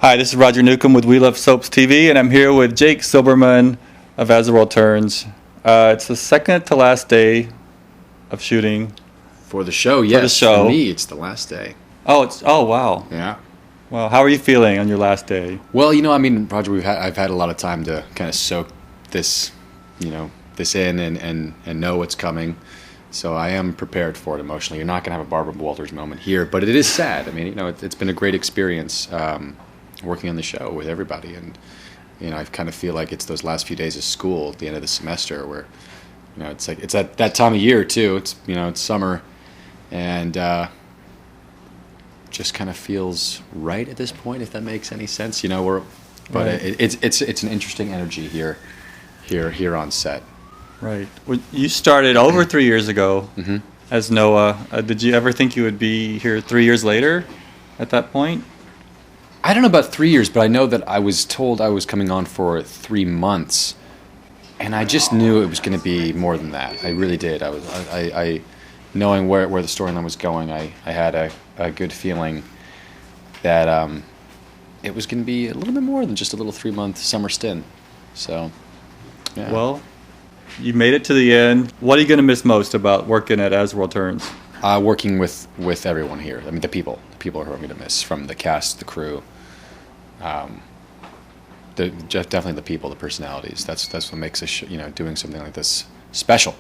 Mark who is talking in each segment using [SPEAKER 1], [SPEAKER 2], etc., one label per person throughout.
[SPEAKER 1] Hi, this is Roger Newcomb with We Love Soaps TV, and I'm here with Jake Silbermann of As the World Turns. It's the second to last day of shooting.
[SPEAKER 2] For the show, yes.
[SPEAKER 1] For the show.
[SPEAKER 2] For me, it's the last day.
[SPEAKER 1] Oh, wow.
[SPEAKER 2] Yeah.
[SPEAKER 1] Well, how are you feeling on your last day?
[SPEAKER 2] Well, Roger, I've had a lot of time to kind of soak this, this in and know what's coming. So I am prepared for it emotionally. You're not going to have a Barbara Walters moment here, but it is sad. I mean, it's been a great experience working on the show with everybody, and I kind of feel like it's those last few days of school at the end of the semester where, it's like it's at that time of year too. It's it's summer, and just kind of feels right at this point, if that makes any sense. It's an interesting energy here on set.
[SPEAKER 1] Right. Well, you started over 3 years ago
[SPEAKER 2] Mm-hmm.
[SPEAKER 1] as Noah. Did you ever think you would be here 3 years later at that point?
[SPEAKER 2] I don't know about 3 years, but I know that I was told I was coming on for 3 months, and I just knew it was going to be more than that. I really did. I knowing where the storyline was going, I had a good feeling that it was going to be a little bit more than just a little 3-month summer stint. So, yeah.
[SPEAKER 1] Well, you made it to the end. What are you going to miss most about working at As the World Turns?
[SPEAKER 2] Working with everyone here. I mean, the people who I'm going to miss, from the cast, the crew, definitely the people, the personalities. That's what makes us, doing something like this special,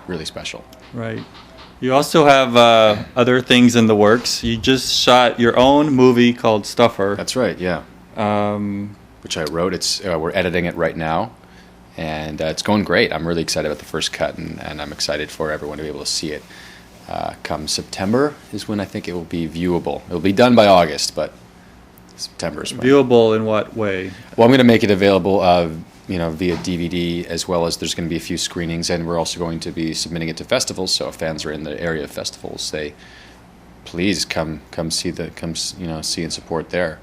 [SPEAKER 2] really special.
[SPEAKER 1] Right. You also have other things in the works. You just shot your own movie called Stuffer.
[SPEAKER 2] That's right. Yeah. Which I wrote. We're editing it right now, and it's going great. I'm really excited about the first cut, and I'm excited for everyone to be able to see it. Come September is when I think it will be viewable. It'll be done by August, but September is when.
[SPEAKER 1] Viewable in what way?
[SPEAKER 2] Well, I'm going to make it available, via DVD, as well as there's going to be a few screenings, and we're also going to be submitting it to festivals. So if fans are in the area of festivals, they please come see see and support there.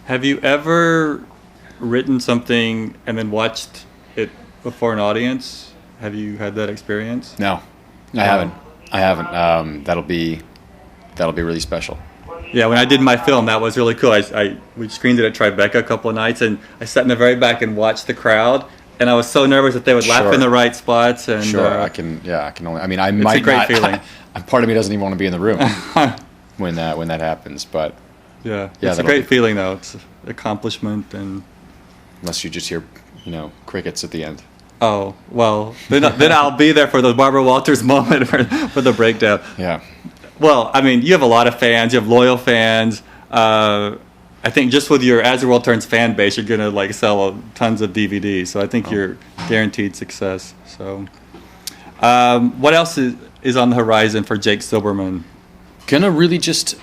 [SPEAKER 2] Have
[SPEAKER 1] you ever written something and then watched it before an audience? Have you had that experience?
[SPEAKER 2] No, I haven't. That'll be really special.
[SPEAKER 1] Yeah, when I did my film, that was really cool. We screened it at Tribeca a couple of nights, and I sat in the very back and watched the crowd, and I was so nervous that they would laugh in the right spots. And
[SPEAKER 2] I can only. I mean, I
[SPEAKER 1] it's
[SPEAKER 2] might.
[SPEAKER 1] It's a great
[SPEAKER 2] not,
[SPEAKER 1] feeling.
[SPEAKER 2] Part of me doesn't even want to be in the room when that happens. But
[SPEAKER 1] it's a great feeling, though. It's an accomplishment, and
[SPEAKER 2] unless you just hear, crickets at the end.
[SPEAKER 1] Oh, well, then I'll be there for the Barbara Walters moment for the breakdown.
[SPEAKER 2] Yeah.
[SPEAKER 1] Well, I mean, you have a lot of fans. You have loyal fans. I think just with your As the World Turns fan base, you're going to sell tons of DVDs. So I think you're guaranteed success. So what else is on the horizon for Jake Silbermann?
[SPEAKER 2] Gonna really just...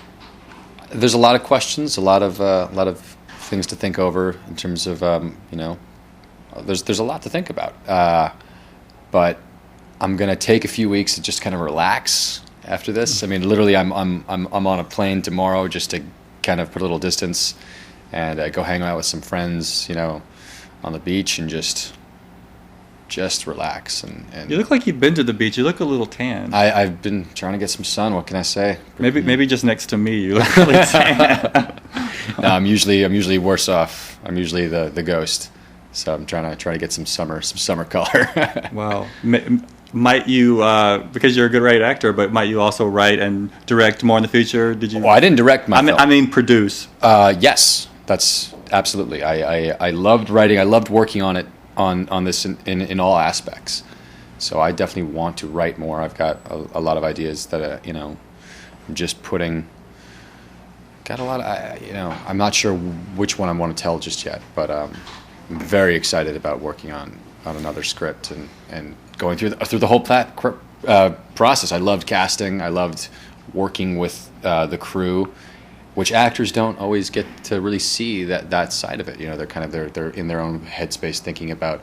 [SPEAKER 2] There's a lot of questions, a lot of things to think over in terms of, There's a lot to think about, but I'm gonna take a few weeks to just kind of relax after this. I mean, literally, I'm on a plane tomorrow just to kind of put a little distance and go hang out with some friends, on the beach, and just relax. And
[SPEAKER 1] you look like you've been to the beach. You look a little tan.
[SPEAKER 2] I've been trying to get some sun. What can I say?
[SPEAKER 1] Maybe just next to me, you look really tan.
[SPEAKER 2] No, I'm usually worse off. I'm usually the ghost. So I'm trying to get some summer color.
[SPEAKER 1] Wow. Might you, because you're a good writer actor, but might you also write and direct more in the future? Did you?
[SPEAKER 2] Well, I didn't direct my film.
[SPEAKER 1] I mean produce.
[SPEAKER 2] Yes, that's absolutely. I loved writing. I loved working on it on this in all aspects. So I definitely want to write more. I've got a lot of ideas that I'm just putting. Got a lot of I'm not sure which one I want to tell just yet, but. I'm very excited about working on another script and going through the whole process. I loved casting. I loved working with the crew, which actors don't always get to really see that side of it. They're in their own headspace thinking about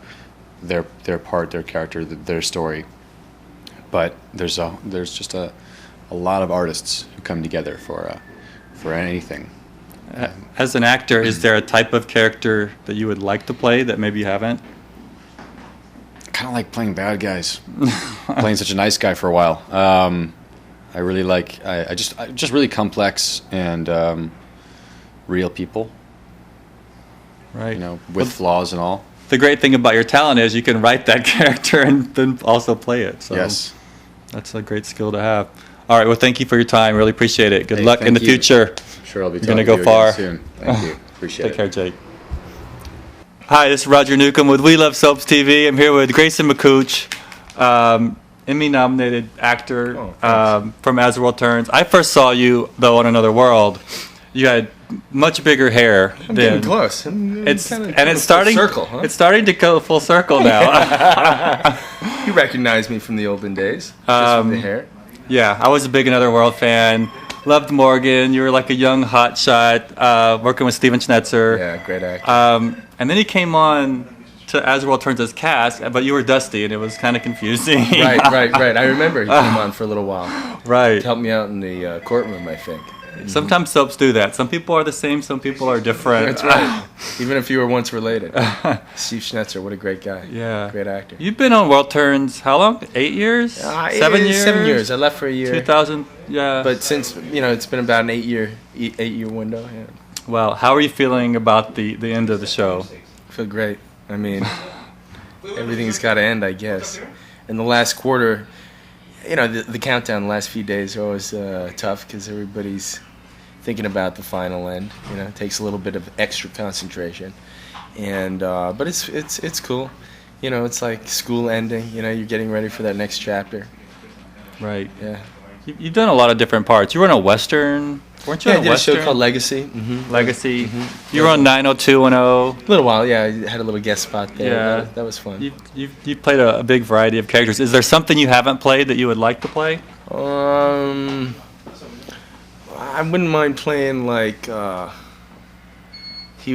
[SPEAKER 2] their part, their character, their story. But there's just a lot of artists who come together for anything.
[SPEAKER 1] As an actor, is there a type of character that you would like to play that maybe you haven't?
[SPEAKER 2] Kind of like playing bad guys, playing such a nice guy for a while. I really like, I just really complex and real people.
[SPEAKER 1] Right.
[SPEAKER 2] You know, with flaws and all.
[SPEAKER 1] The great thing about your talent is you can write that character and then also play it. So
[SPEAKER 2] Yes.
[SPEAKER 1] that's a great skill to have. All right. Well, thank you for your time. Really appreciate it. Good
[SPEAKER 2] Hey,
[SPEAKER 1] luck in the
[SPEAKER 2] thank you.
[SPEAKER 1] future.
[SPEAKER 2] I'm sure I'll be
[SPEAKER 1] You're
[SPEAKER 2] talking
[SPEAKER 1] gonna
[SPEAKER 2] to
[SPEAKER 1] go
[SPEAKER 2] you
[SPEAKER 1] far.
[SPEAKER 2] again soon. Thank you. Appreciate
[SPEAKER 1] Take
[SPEAKER 2] it.
[SPEAKER 1] care, Jake. Hi, this is Roger Newcomb with We Love Soaps TV. I'm here with Grayson McCouch, Emmy-nominated actor from As the World Turns. I first saw you, though, on Another World. You had much bigger hair.
[SPEAKER 3] I'm getting close.
[SPEAKER 1] It's starting.
[SPEAKER 3] Circle, huh?
[SPEAKER 1] It's starting to go full circle now.
[SPEAKER 3] You recognize me from the olden days, just with the hair.
[SPEAKER 1] Yeah, I was a big Another World fan. Loved Morgan. You were like a young hotshot, working with Steven Schnetzer.
[SPEAKER 3] Yeah, great actor.
[SPEAKER 1] And then he came on to As the World Turns as Cass, but you were Dusty, and it was kind of confusing.
[SPEAKER 3] Right. I remember he came on for a little while.
[SPEAKER 1] Right.
[SPEAKER 3] Helped me out in the courtroom, I think.
[SPEAKER 1] Sometimes soaps do that. Some people are the same, some people are different.
[SPEAKER 3] That's right. Even if you were once related. Steve Schnetzer, what a great guy.
[SPEAKER 1] Yeah.
[SPEAKER 3] Great actor.
[SPEAKER 1] You've been on World Turns how long? 8 years? 7 years?
[SPEAKER 3] 7 years. I left for a year.
[SPEAKER 1] 2000, yeah.
[SPEAKER 3] But since, it's been about an 8 year window. Yeah.
[SPEAKER 1] Well, how are you feeling about the end of the show?
[SPEAKER 3] I feel great. I mean, everything's got to end, I guess. In the last quarter, the countdown, the last few days are always tough because everybody's thinking about the final end. It takes a little bit of extra concentration, and but it's cool. It's like school ending. You're getting ready for that next chapter.
[SPEAKER 1] Right.
[SPEAKER 3] Yeah.
[SPEAKER 1] You've done a lot of different parts. You were in a Western, weren't you?
[SPEAKER 3] Yeah, I
[SPEAKER 1] in
[SPEAKER 3] did
[SPEAKER 1] a
[SPEAKER 3] a show
[SPEAKER 1] Western?
[SPEAKER 3] called Legacy. Mm-hmm.
[SPEAKER 1] Legacy. You were on 90210.
[SPEAKER 3] A little while, yeah. I had a little guest spot there.
[SPEAKER 1] Yeah.
[SPEAKER 3] That was fun.
[SPEAKER 1] You played a big variety of characters. Is there something you haven't played that you would like to play?
[SPEAKER 3] I wouldn't mind playing like Hugh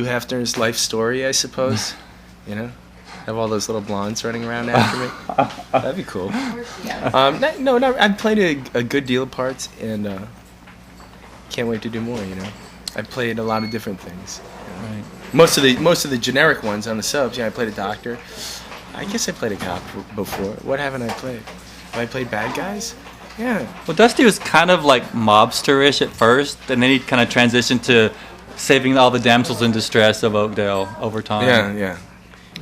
[SPEAKER 3] Hefner's life story, I suppose. Have all those little blondes running around after me. That'd be cool. No, I've played a good deal of parts, and can't wait to do more. I played a lot of different things.
[SPEAKER 1] Right.
[SPEAKER 3] Most of the generic ones on the subs. I played a doctor. I guess I played a cop before. What haven't I played? Have I played bad guys? Yeah.
[SPEAKER 1] Well, Dusty was kind of like mobster-ish at first, and then he kind of transitioned to saving all the damsels in distress of Oakdale over time.
[SPEAKER 3] Yeah.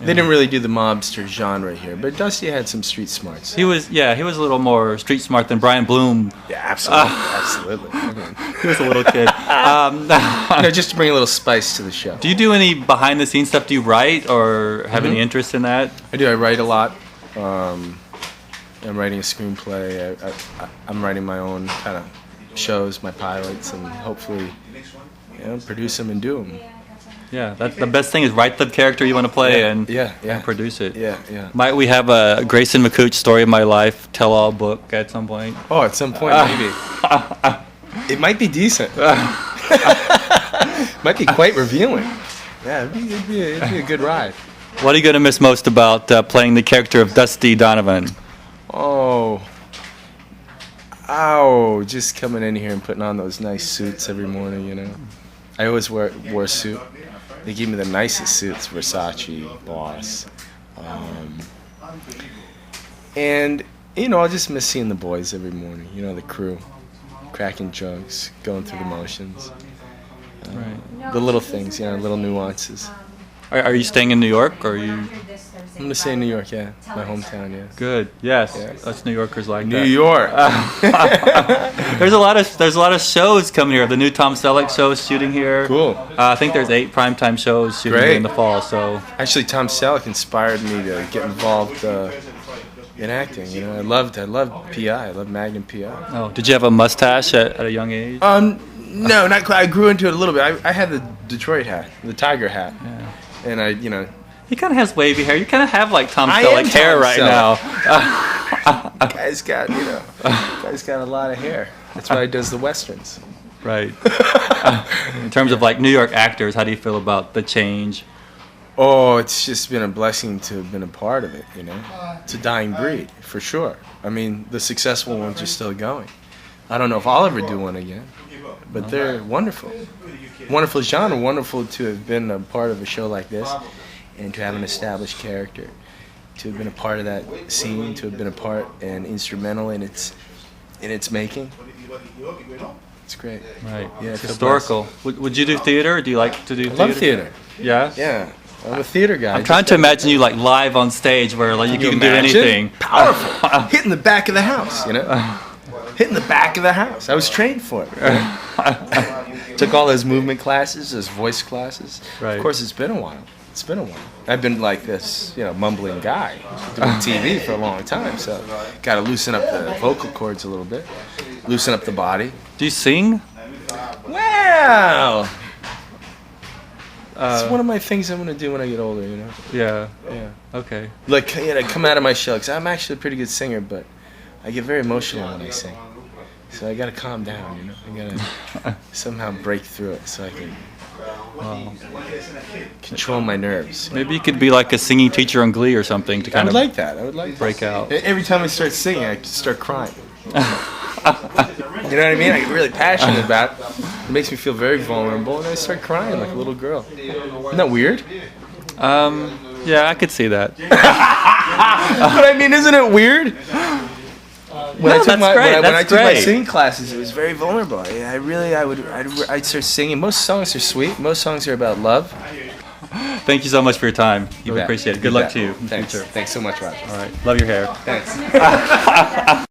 [SPEAKER 3] They didn't really do the mobster genre here, but Dusty had some street smarts.
[SPEAKER 1] He was a little more street smart than Brian Bloom.
[SPEAKER 3] Yeah, absolutely. I mean,
[SPEAKER 1] He was a little kid.
[SPEAKER 3] just to bring a little spice to the show.
[SPEAKER 1] Do you do any behind-the-scenes stuff? Do you write or have any interest in that?
[SPEAKER 3] I do. I write a lot. I'm writing a screenplay. I'm writing my own kind of shows, my pilots, and hopefully, produce them and do them.
[SPEAKER 1] Yeah, that's the best thing is write the character you want to play and produce it.
[SPEAKER 3] Yeah.
[SPEAKER 1] Might we have a Grayson McCouch Story of My Life tell-all book at some point?
[SPEAKER 3] Oh, at some point, maybe. It might be decent. Might be quite revealing. Yeah, it'd be a good ride.
[SPEAKER 1] What are you going to miss most about playing the character of Dusty Donovan?
[SPEAKER 3] Oh, just coming in here and putting on those nice suits every morning, I always wore a suit. They give me the nicest suits, Versace, Boss. And, I'll just miss seeing the boys every morning, the crew, cracking jokes, going through the motions.
[SPEAKER 1] Right.
[SPEAKER 3] The little things, little nuances.
[SPEAKER 1] Are you staying in New York, or are you?
[SPEAKER 3] I'm going to stay in New York, yeah. My hometown, yeah.
[SPEAKER 1] Good. Yes.
[SPEAKER 3] Yes.
[SPEAKER 1] Us New Yorkers like
[SPEAKER 3] New
[SPEAKER 1] that.
[SPEAKER 3] York.
[SPEAKER 1] There's a lot of shows coming here. The new Tom Selleck show is shooting here.
[SPEAKER 3] Cool.
[SPEAKER 1] I think there's 8 primetime shows shooting here in the fall. So
[SPEAKER 3] Actually, Tom Selleck inspired me to get involved in acting. I loved PI. I loved Magnum PI.
[SPEAKER 1] did you have a mustache at a young age?
[SPEAKER 3] No, not quite. I grew into it a little bit. I had the Detroit hat, the tiger hat, and
[SPEAKER 1] He kind of has wavy hair. You kind of have like Tom
[SPEAKER 3] I
[SPEAKER 1] Selleck
[SPEAKER 3] am
[SPEAKER 1] hair
[SPEAKER 3] Tom
[SPEAKER 1] right
[SPEAKER 3] Selleck.
[SPEAKER 1] now.
[SPEAKER 3] Guy's got a lot of hair. That's why he does the westerns.
[SPEAKER 1] Right. In terms of like New York actors, how do you feel about the change?
[SPEAKER 3] Oh, it's just been a blessing to have been a part of it. It's a dying breed for sure. I mean, the successful ones are still going. I don't know if I'll ever do one again, but they're wonderful. Wonderful genre. Wonderful to have been a part of a show like this, and to have an established character, to have been a part of that scene, to have been a part and instrumental in its making. It's great.
[SPEAKER 1] Right.
[SPEAKER 3] Yeah,
[SPEAKER 1] It's historical. Would you do theater? Or do you like to do theater?
[SPEAKER 3] I love theater.
[SPEAKER 1] Yeah.
[SPEAKER 3] Yeah, I'm a theater guy.
[SPEAKER 1] I'm trying to imagine you like live on stage where like you can do anything.
[SPEAKER 3] Powerful. Hitting the back of the house, you know? Hitting the back of the house. I was trained for it. Right? Took all those movement classes, those voice classes.
[SPEAKER 1] Right.
[SPEAKER 3] Of course, it's been a while. It's been a while. I've been like this, you know, mumbling guy doing TV for a long time, so got to loosen up the vocal cords a little bit, loosen up the body.
[SPEAKER 1] Do you sing?
[SPEAKER 3] Wow. It's one of my things I'm gonna do when I get older, you know.
[SPEAKER 1] Yeah.
[SPEAKER 3] Yeah.
[SPEAKER 1] Okay.
[SPEAKER 3] Like, you know, come out of my shell, 'cause I'm actually a pretty good singer, but I get very emotional when I sing. So I gotta calm down, you know. I gotta somehow break through it so I can control my nerves.
[SPEAKER 1] Maybe you could be like a singing teacher on Glee or something to
[SPEAKER 3] I
[SPEAKER 1] kind
[SPEAKER 3] would
[SPEAKER 1] of
[SPEAKER 3] like that. I would like
[SPEAKER 1] break
[SPEAKER 3] that.
[SPEAKER 1] out.
[SPEAKER 3] Every time I start singing, I just start crying. You know what I mean? I get really passionate about it. It makes me feel very vulnerable, and I start crying like a little girl. Isn't that weird?
[SPEAKER 1] Yeah, I could see that.
[SPEAKER 3] But I mean, isn't it weird? When I took my
[SPEAKER 1] great.
[SPEAKER 3] singing classes, it was very vulnerable. I'd start singing. Most songs are sweet. Most songs are about love.
[SPEAKER 1] Thank you so much for your time.
[SPEAKER 3] You
[SPEAKER 1] Really
[SPEAKER 3] bet.
[SPEAKER 1] appreciate it.
[SPEAKER 3] You
[SPEAKER 1] Good luck
[SPEAKER 3] bet.
[SPEAKER 1] to you in the
[SPEAKER 3] Thanks.
[SPEAKER 1] future.
[SPEAKER 3] Thanks so much, Roger.
[SPEAKER 1] All right. Love your hair.
[SPEAKER 3] Thanks.